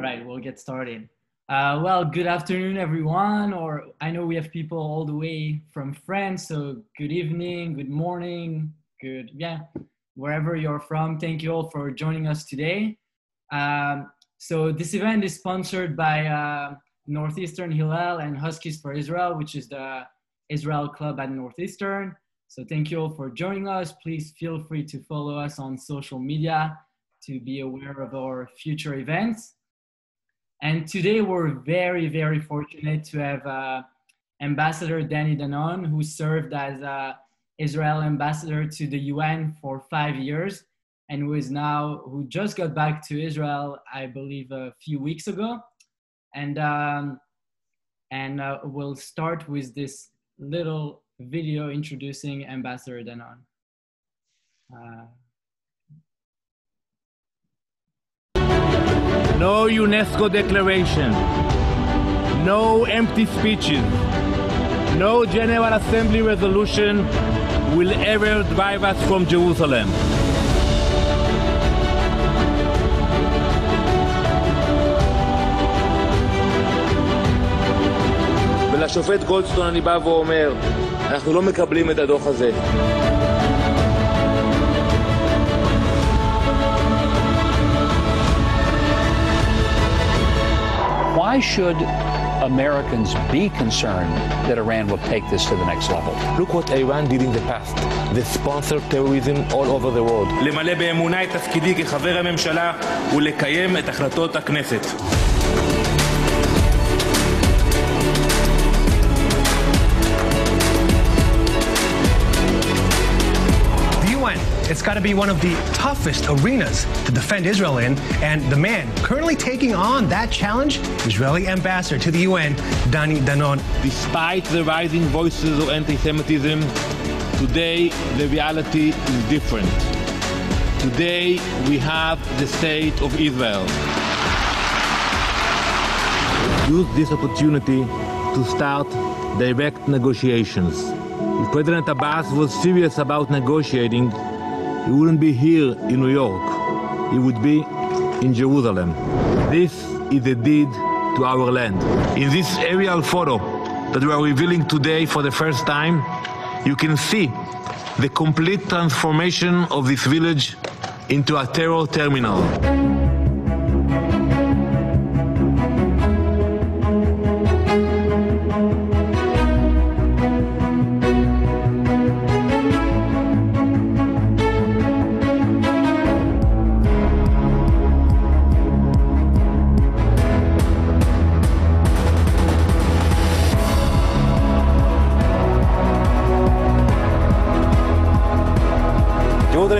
right, we'll get started. Well, good afternoon, everyone. Or I know we have people all the way from France, so good evening, good morning, wherever you're from. Thank you all for joining us today. So this event is sponsored by Northeastern Hillel and Huskies for Israel, which is the Israel club at Northeastern. So thank you all for joining us. Please feel free to follow us on social media to be aware of our future events. And today we're very, very fortunate to have Ambassador Danny Danon, who served as Israel ambassador to the UN for 5 years and who just got back to Israel, I believe, a few weeks ago. And we'll start with this little video introducing Ambassador Danon. No UNESCO declaration, no empty speeches, no General Assembly resolution will ever drive us from Jerusalem. ולשופט גולדסטון אני בא ואומר, אנחנו לא מקבלים את הדוח הזה. Why should Americans be concerned that Iran will take this to the next level? Look what Iran did in the past. They sponsored terrorism all over the world. למלא באמונה את תפקידי כחבר הממשלה ולקיים את החלטות הכנסת. It's got to be one of the toughest arenas to defend Israel in, and the man currently taking on that challenge, Israeli ambassador to the UN, Danny Danon. Despite the rising voices of anti-Semitism, today the reality is different. Today we have the state of Israel. Use this opportunity to start direct negotiations. If President Abbas was serious about negotiating, he wouldn't be here in New York. He would be in Jerusalem. This is a deed to our land. In this aerial photo that we are revealing today for the first time, you can see the complete transformation of this village into a terror terminal.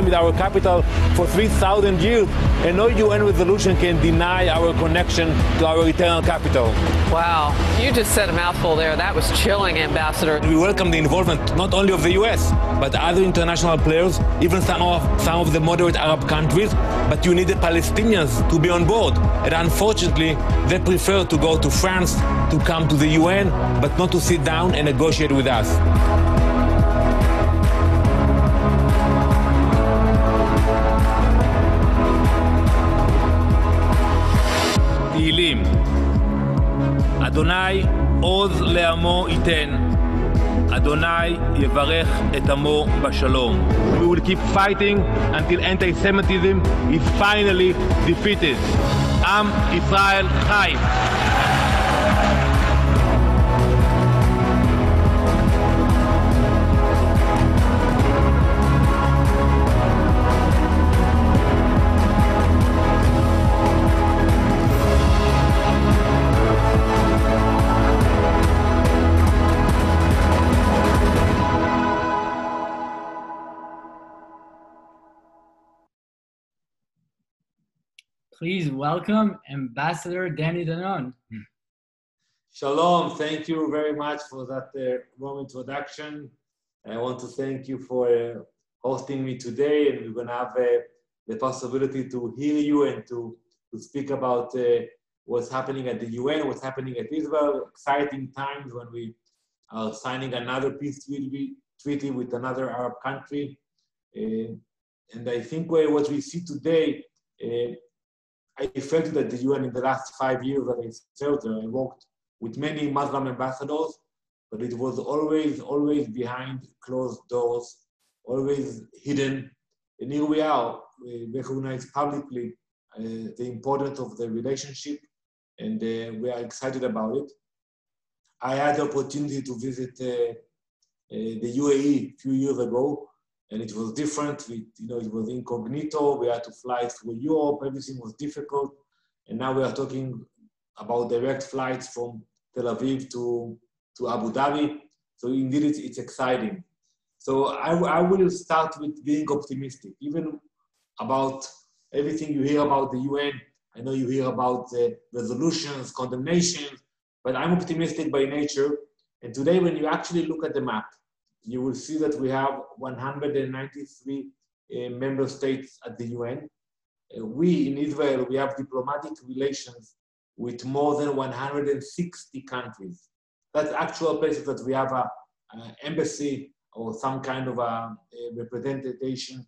With our capital for 3,000 years, and no UN resolution can deny our connection to our eternal capital. Wow, you just said a mouthful there. That was chilling, Ambassador. We welcome the involvement not only of the US, but other international players, even some of the moderate Arab countries, but you need the Palestinians to be on board. And unfortunately, they prefer to go to France to come to the UN, but not to sit down and negotiate with us. תהילים. אדוני עוז לעמו ייתן. אדוני יברך את עמו בשלום. We will keep fighting until anti-Semitism is finally defeated. עם ישראל חי. Please welcome Ambassador Danny Danon. Shalom, thank you very much for that warm introduction. I want to thank you for hosting me today, and we're going to have the possibility to hear you and to speak about what's happening at the UN, what's happening at Israel. Exciting times when we are signing another peace treaty with another Arab country. And I think what we see today I felt that the UN in the last 5 years that I served there, I worked with many Muslim ambassadors, but it was always behind closed doors, always hidden. And here we are, we recognize publicly the importance of the relationship, and we are excited about it. I had the opportunity to visit the UAE a few years ago, and it was different. It was incognito. We had to fly through Europe. Everything was difficult. And now we are talking about direct flights from Tel Aviv to Abu Dhabi. So indeed, it's exciting. So I will start with being optimistic, even about everything you hear about the UN. I know you hear about resolutions, condemnations, but I'm optimistic by nature. And today, when you actually look at the map, you will see that we have 193 member states at the UN. We in Israel, we have diplomatic relations with more than 160 countries. That's actual places that we have an embassy or some kind of a representation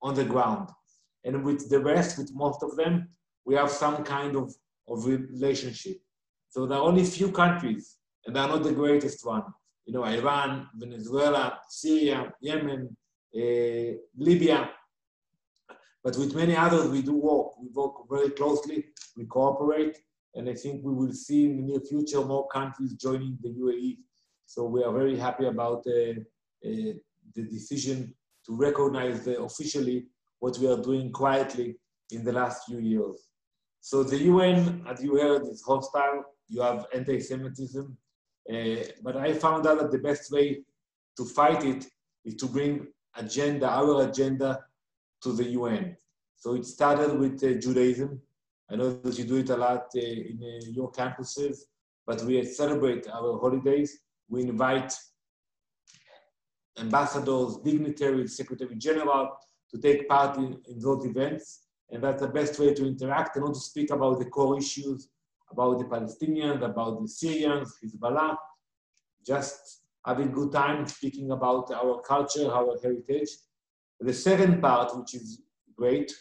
on the ground. And with the rest, with most of them, we have some kind of relationship. So there are only few countries, and they are not the greatest one. Iran, Venezuela, Syria, Yemen, Libya. But with many others, we do work. We work very closely, we cooperate, and I think we will see in the near future more countries joining the UAE. So we are very happy about the decision to recognize officially what we are doing quietly in the last few years. So the UN, as you heard, is hostile. You have anti-Semitism. But I found out that the best way to fight it is to bring our agenda to the UN. So it started with Judaism. I know that you do it a lot in your campuses, but we celebrate our holidays. We invite ambassadors, dignitaries, Secretary General to take part in those events. And that's the best way to interact and not to speak about the core issues, about the Palestinians, about the Syrians, Hezbollah, just having good time speaking about our culture, our heritage. The second part, which is great,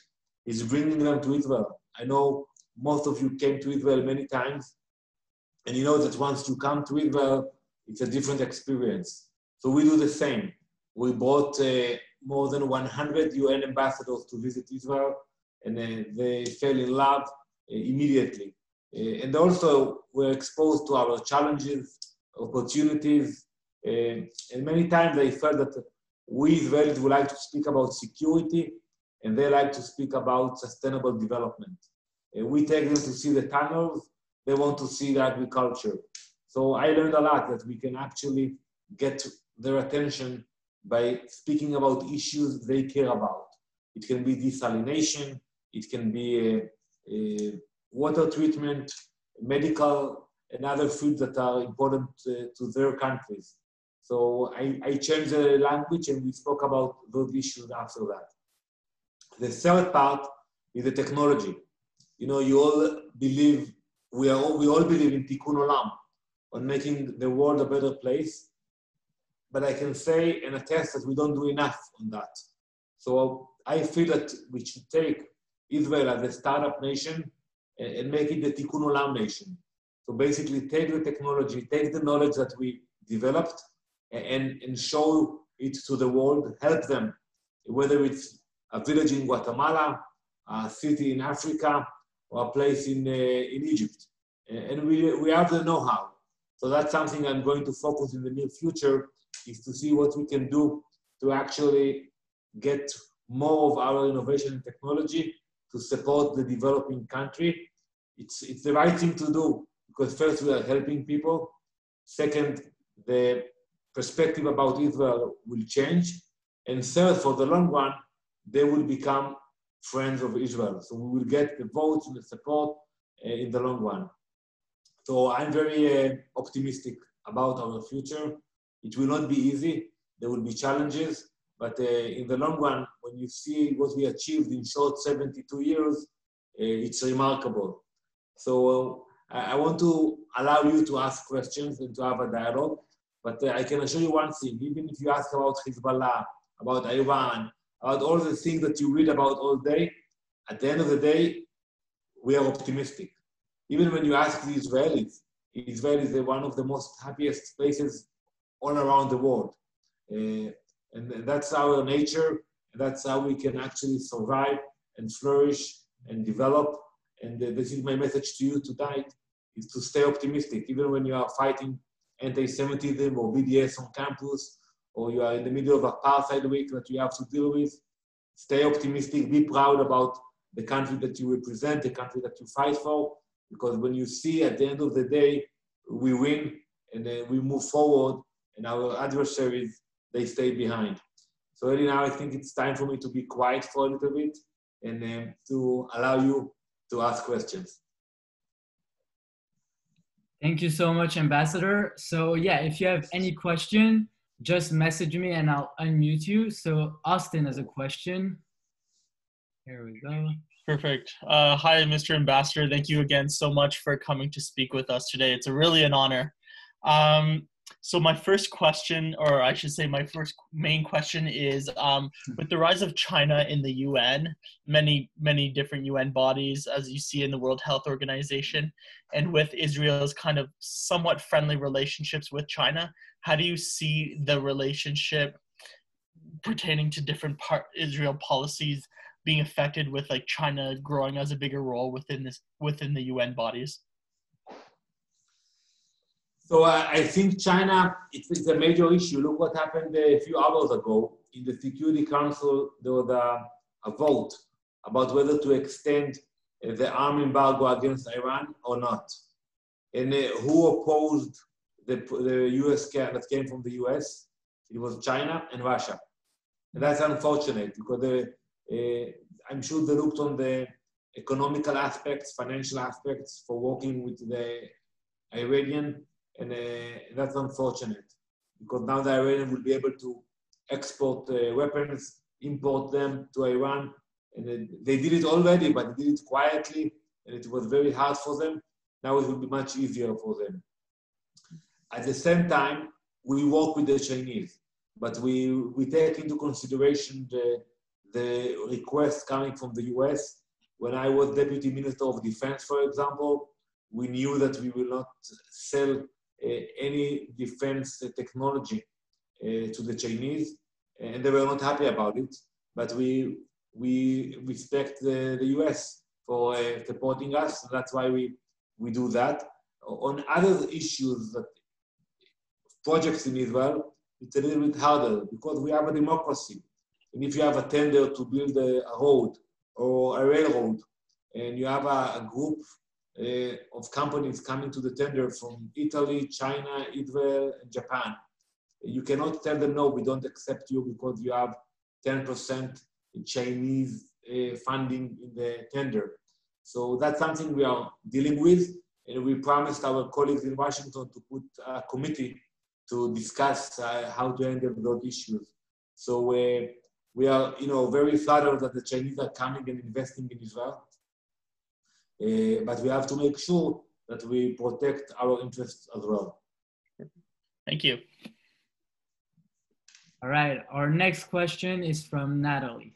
is bringing them to Israel. I know most of you came to Israel many times, and you know that once you come to Israel, it's a different experience. So we do the same. We brought more than 100 UN ambassadors to visit Israel, and they fell in love immediately. And also we're exposed to our challenges, opportunities, and many times they felt that we Israelis would like to speak about security, and they like to speak about sustainable development. We take them to see the tunnels, they want to see the agriculture. So I learned a lot that we can actually get their attention by speaking about issues they care about. It can be desalination, it can be water treatment, medical, and other fields that are important to their countries. So I changed the language and we spoke about those issues after that. The third part is the technology. You all believe, we all believe in Tikkun Olam, on making the world a better place. But I can say and attest that we don't do enough on that. So I feel that we should take Israel as a startup nation and make it the Tikkun Olam nation. So basically take the technology, take the knowledge that we developed and show it to the world, help them, whether it's a village in Guatemala, a city in Africa, or a place in Egypt. And we have the know-how. So that's something I'm going to focus in the near future, is to see what we can do to actually get more of our innovation and technology to support the developing country. It's the right thing to do, because first we are helping people. Second, the perspective about Israel will change. And third, for the long run, they will become friends of Israel. So we will get the votes and the support in the long run. So I'm very optimistic about our future. It will not be easy. There will be challenges, but in the long run, when you see what we achieved in short 72 years, it's remarkable. So I want to allow you to ask questions and to have a dialogue, but I can assure you one thing: even if you ask about Hezbollah, about Iran, about all the things that you read about all day, at the end of the day, we are optimistic. Even when you ask the Israelis are one of the most happiest places all around the world. And that's our nature, and that's how we can actually survive and flourish and develop. And this is my message to you tonight, is to stay optimistic, even when you are fighting anti-Semitism or BDS on campus, or you are in the middle of apartheid week that you have to deal with. Stay optimistic, be proud about the country that you represent, the country that you fight for, because when you see at the end of the day, we win and then we move forward and our adversaries, they stay behind. So really now I think it's time for me to be quiet for a little bit and to allow you to ask questions. Thank you so much, Ambassador. So yeah, if you have any question, just message me and I'll unmute you. So Austin has a question. Here we go. Perfect. Hi, Mr. Ambassador. Thank you again so much for coming to speak with us today. It's really an honor. So my first question, or I should say my first main question is, with the rise of China in the UN, many different UN bodies, as you see in the World Health Organization, and with Israel's kind of somewhat friendly relationships with China, how do you see the relationship pertaining to different Israel policies being affected with like China growing as a bigger role within the UN bodies? So I think China, it's a major issue. Look what happened a few hours ago. In the Security Council, there was a vote about whether to extend the arm embargo against Iran or not. And who opposed the US that came from the US? It was China and Russia. And that's unfortunate because I'm sure they looked on the economical aspects, financial aspects for working with the Iranian. And that's unfortunate because now the Iranians will be able to export weapons, import them to Iran. And they did it already, but they did it quietly, and it was very hard for them. Now it will be much easier for them. At the same time, we work with the Chinese, but we take into consideration the requests coming from the US. When I was Deputy Minister of Defense, for example, we knew that we will not sell any defense technology to the Chinese, and they were not happy about it. But we respect the US for supporting us, and that's why we do that. On other issues, that projects in Israel, it's a little bit harder because we have a democracy. And if you have a tender to build a road or a railroad, and you have a group of companies coming to the tender from Italy, China, Israel, and Japan, you cannot tell them, no, we don't accept you because you have 10% Chinese funding in the tender. So that's something we are dealing with, and we promised our colleagues in Washington to put a committee to discuss how to handle those issues. So we are, very flattered that the Chinese are coming and investing in Israel. But we have to make sure that we protect our interests as well. Thank you. All right, our next question is from Natalie.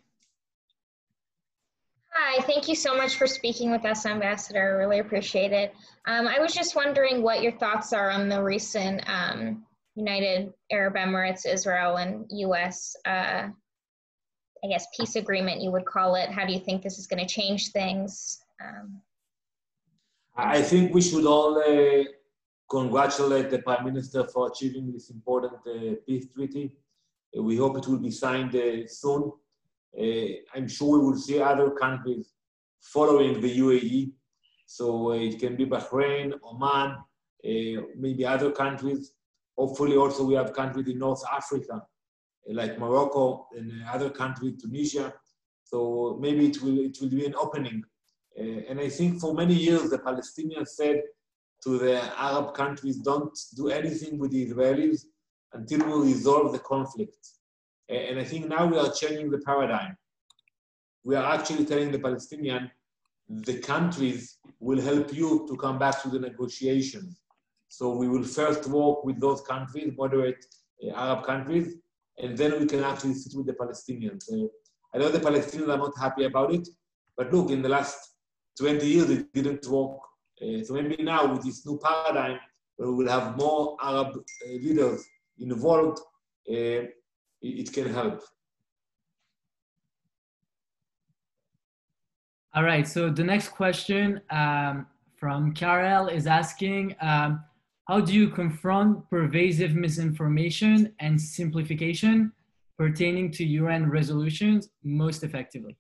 Hi, thank you so much for speaking with us, Ambassador. Really appreciate it. I was just wondering what your thoughts are on the recent United Arab Emirates, Israel, and US, peace agreement, you would call it. How do you think this is going to change things? I think we should all congratulate the Prime Minister for achieving this important peace treaty. We hope it will be signed soon. I'm sure we will see other countries following the UAE. So it can be Bahrain, Oman, maybe other countries. Hopefully also we have countries in North Africa, like Morocco and other countries, Tunisia. So maybe it will be an opening. And I think for many years, the Palestinians said to the Arab countries, don't do anything with the Israelis until we resolve the conflict. And I think now we are changing the paradigm. We are actually telling the Palestinian, the countries will help you to come back to the negotiations. So we will first work with those countries, moderate Arab countries, and then we can actually sit with the Palestinians. I know the Palestinians are not happy about it, but look, in the last 20 years it didn't work. So maybe now with this new paradigm, where we'll have more Arab leaders involved, it can help. All right, so the next question from Karel is asking, how do you confront pervasive misinformation and simplification pertaining to UN resolutions most effectively?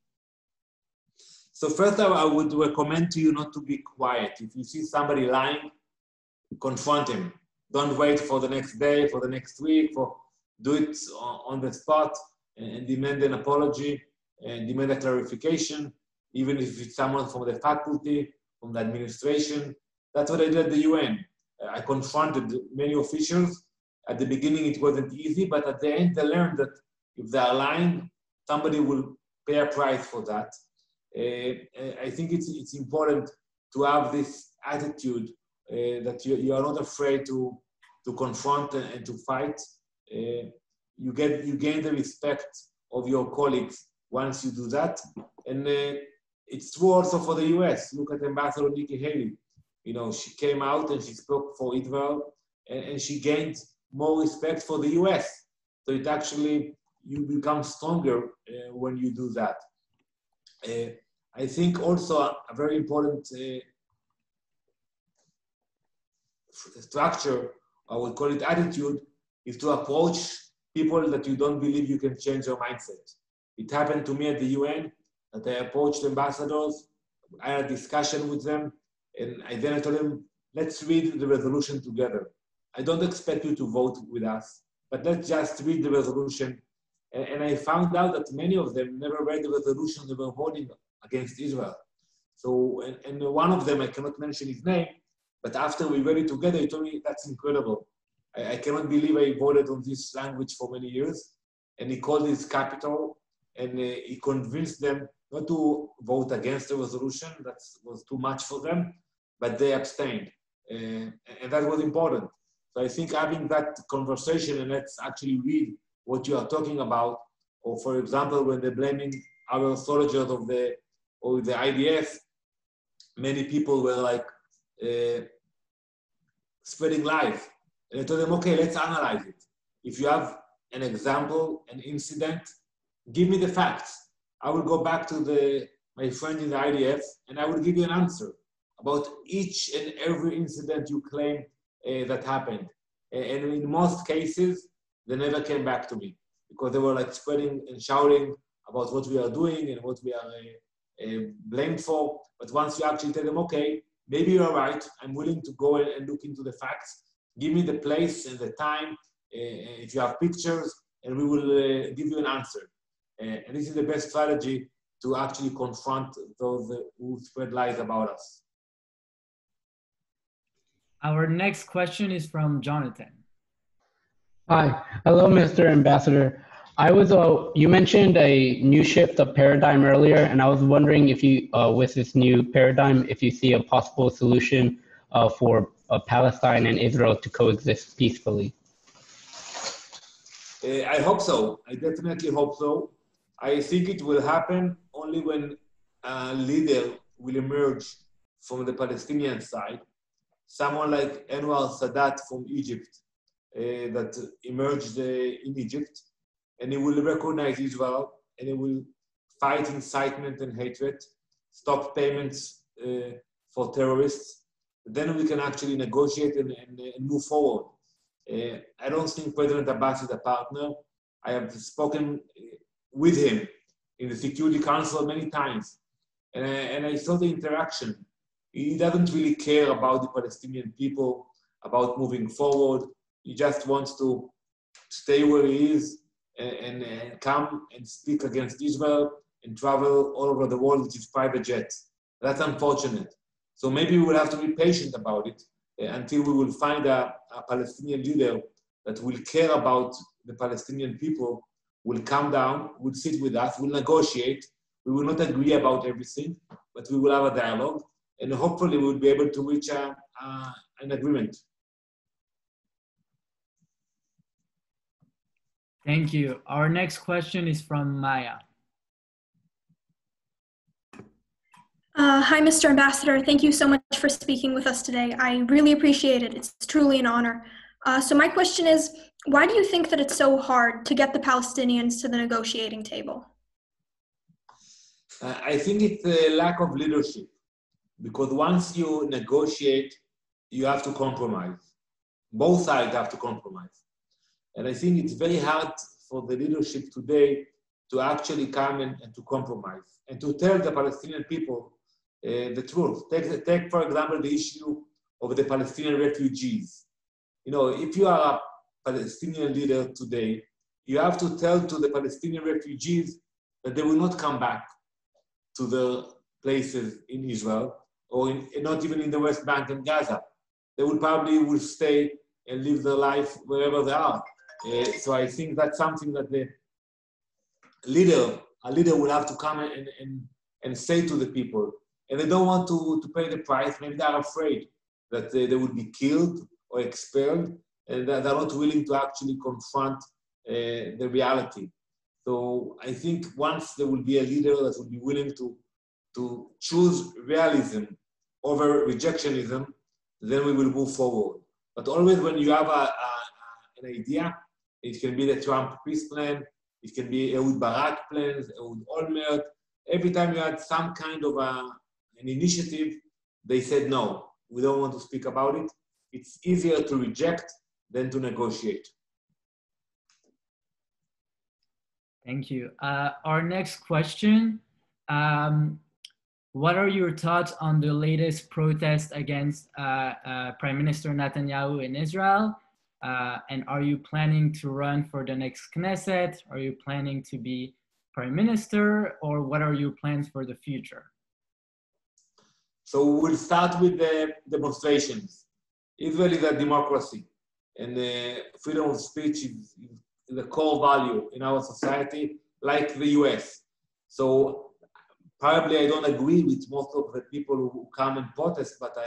So first, I would recommend to you not to be quiet. If you see somebody lying, confront him. Don't wait for the next day, for the next week, do it on the spot and demand an apology and demand a clarification, even if it's someone from the faculty, from the administration. That's what I did at the UN. I confronted many officials. At the beginning, it wasn't easy, but at the end, they learned that if they are lying, somebody will pay a price for that. I think it's important to have this attitude that you are not afraid to confront and to fight. You gain the respect of your colleagues once you do that. And it's true also for the US. Look at Ambassador Nikki Haley. You know, she came out and she spoke for Israel, and she gained more respect for the US. So it actually, you become stronger when you do that. I think also a very important structure, I would call it attitude, is to approach people that you don't believe you can change their mindset. It happened to me at the UN that I approached ambassadors, I had a discussion with them, and then I told them, let's read the resolution together. I don't expect you to vote with us, but let's just read the resolution. And I found out that many of them never read the resolution they were voting against Israel. So, and one of them, I cannot mention his name, but after we read it together, he told me, that's incredible. I cannot believe I voted on this language for many years. And he called his capital, and he convinced them not to vote against the resolution. That was too much for them, but they abstained. And that was important. So I think having that conversation, and let's actually read what you are talking about, or for example, when they're blaming our soldiers of the IDF, many people were like spreading lies. And I told them, okay, let's analyze it. If you have an example, an incident, give me the facts. I will go back to my friend in the IDF, and I will give you an answer about each and every incident you claim that happened. And in most cases, they never came back to me because they were like spreading and shouting about what we are doing and what we are blamed for. But once you actually tell them, okay, maybe you're right, I'm willing to go and look into the facts, give me the place and the time, if you have pictures, and we will give you an answer. And this is the best strategy to actually confront those who spread lies about us. Our next question is from Jonathan. Hi, hello, Mr. Ambassador. You mentioned a new shift of paradigm earlier, and I was wondering if you, with this new paradigm, if you see a possible solution for Palestine and Israel to coexist peacefully. I hope so. I definitely hope so. I think it will happen only when a leader will emerge from the Palestinian side. Someone like Anwar Sadat from Egypt that emerged in Egypt, and he will recognize Israel, and he will fight incitement and hatred, stop payments for terrorists. Then we can actually negotiate and move forward. I don't think President Abbas is a partner. I have spoken with him in the Security Council many times, and I saw the interaction. He doesn't really care about the Palestinian people, about moving forward. He just wants to stay where he is and come and speak against Israel and travel all over the world with his private jets. That's unfortunate. So maybe we will have to be patient about it until we will find a Palestinian leader that will care about the Palestinian people, will come down, will sit with us, will negotiate. We will not agree about everything, but we will have a dialogue, and hopefully we will be able to reach an agreement. Thank you. Our next question is from Maya. Hi, Mr. Ambassador. Thank you so much for speaking with us today. I really appreciate it. It's truly an honor. So my question is, why do you think that it's so hard to get the Palestinians to the negotiating table? I think it's a lack of leadership, because once you negotiate, you have to compromise. Both sides have to compromise. And I think it's very hard for the leadership today to actually come and to compromise and to tell the Palestinian people the truth. Take, for example, the issue of the Palestinian refugees. You know, if you are a Palestinian leader today, you have to tell to the Palestinian refugees that they will not come back to the places in Israel, or not even in the West Bank and Gaza. They will probably stay and live their life wherever they are. So I think that's something that a leader will have to come and say to the people. And they don't want to pay the price. Maybe they're afraid that they would be killed or expelled, and they're not willing to actually confront the reality. So I think once there will be a leader that will be willing to choose realism over rejectionism, then we will move forward. But always when you have an idea, it can be the Trump peace plan, it can be Ehud Barak plans, Ehud Olmert. Every time you had some kind of an initiative, they said, no, we don't want to speak about it. It's easier to reject than to negotiate. Thank you. Our next question, what are your thoughts on the latest protest against Prime Minister Netanyahu in Israel? And are you planning to run for the next Knesset? Are you planning to be Prime Minister, or what are your plans for the future? So we'll start with the demonstrations. Israel is a democracy, and freedom of speech is a core value in our society, like the US. So probably I don't agree with most of the people who come and protest, but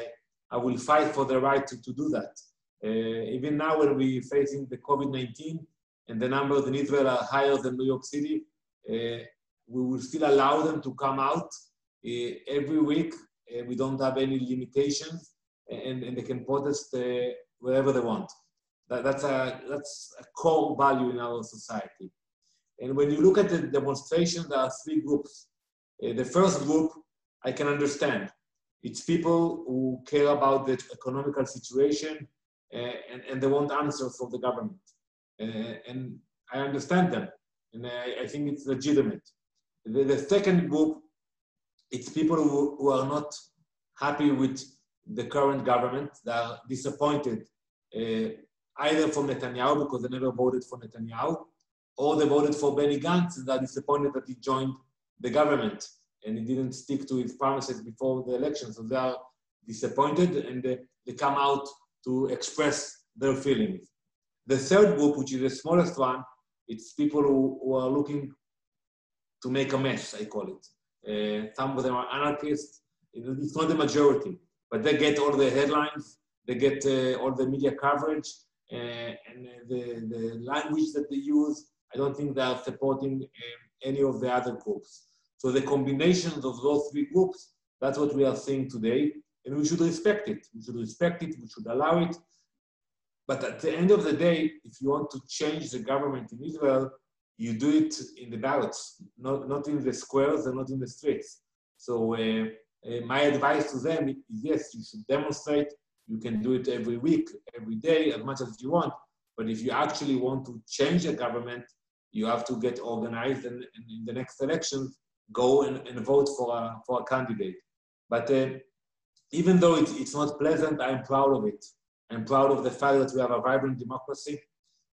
I will fight for the right to do that. Even now when we're facing the COVID-19 and the numbers in Israel are higher than New York City, we will still allow them to come out every week. We don't have any limitations, and they can protest wherever they want. That's a core value in our society. And when you look at the demonstration, there are three groups. The first group, I can understand. It's people who care about the economical situation and they want answers from the government. And I understand them, and I think it's legitimate. The second group, it's people who are not happy with the current government. They are disappointed either from Netanyahu because they never voted for Netanyahu, or they voted for Benny Gantz and they're disappointed that he joined the government and he didn't stick to his promises before the election. So they are disappointed and they come out to express their feelings. The third group, which is the smallest one, it's people who are looking to make a mess, I call it. Some of them are anarchists. It's not the majority, but they get all the headlines, they get all the media coverage, and the language that they use. I don't think they are supporting any of the other groups. So the combinations of those three groups, that's what we are seeing today, and we should respect it. We should respect it, we should allow it. But at the end of the day, if you want to change the government in Israel, you do it in the ballots, not in the squares and not in the streets. So my advice to them is, yes, you should demonstrate. You can do it every week, every day, as much as you want. But if you actually want to change the government, you have to get organized and in the next elections, go and vote for a candidate. But even though it's not pleasant, I'm proud of it. I'm proud of the fact that we have a vibrant democracy.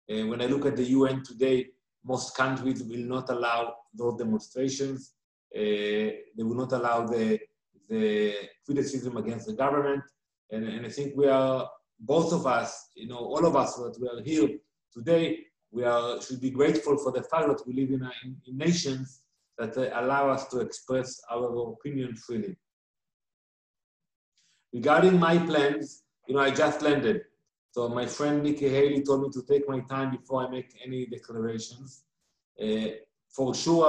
When I look at the UN today, most countries will not allow those demonstrations. They will not allow the criticism against the government. And I think we are, both of us, all of us that we are here today, should be grateful for the fact that we live in nations that allow us to express our opinion freely. Regarding my plans, I just landed. So my friend Nikki Haley told me to take my time before I make any declarations. For sure,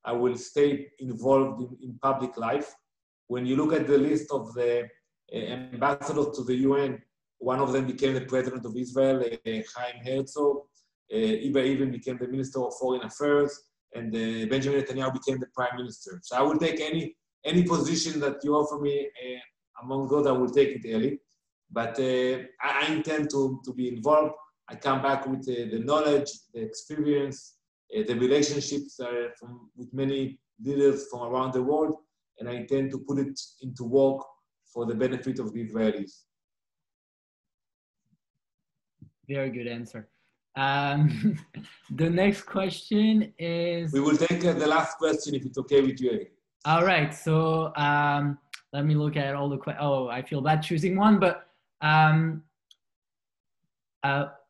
I will stay involved in public life. when you look at the list of the ambassadors to the UN, one of them became the president of Israel, Chaim Herzog. Iba even became the Minister of Foreign Affairs, and Benjamin Netanyahu became the Prime Minister. So I will take any position that you offer me. Among those, I will take it early. But I intend to be involved. I come back with the knowledge, the experience, the relationships with many leaders from around the world, and I intend to put it into work for the benefit of the Israelis. Very good answer. The next question is... We will take the last question if it's okay with you, Eric. All right, so let me look at all the questions. Oh, I feel bad choosing one, but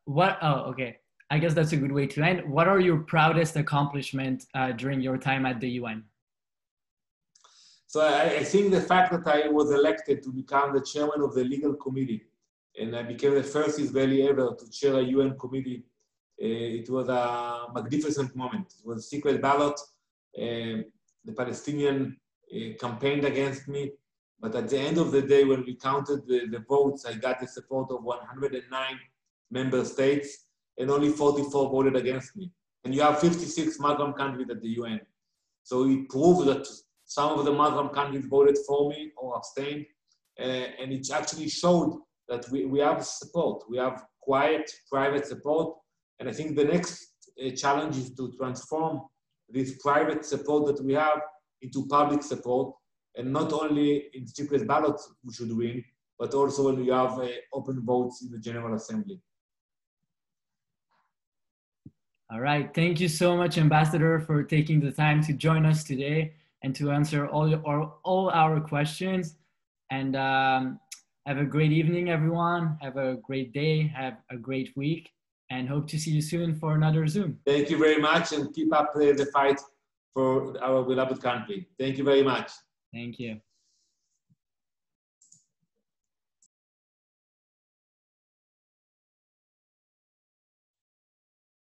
okay. I guess that's a good way to end. What are your proudest accomplishments during your time at the UN? So I think the fact that I was elected to become the chairman of the legal committee, and I became the first Israeli ever to chair a UN committee, it was a magnificent moment. It was a secret ballot. The Palestinian campaigned against me, but at the end of the day, when we counted the votes, I got the support of 109 member states, and only 44 voted against me. And you have 56 Muslim countries at the UN. So it proved that some of the Muslim countries voted for me or abstained, and it actually showed that we have support. We have quiet, private support, and I think the next challenge is to transform this private support that we have into public support, and not only in secret ballots we should win, but also when we have open votes in the General Assembly. All right, thank you so much, Ambassador, for taking the time to join us today and to answer all our questions. And have a great evening, everyone. Have a great day, have a great week, and hope to see you soon for another Zoom. Thank you very much, and keep up the fight for our beloved country. Thank you very much. Thank you.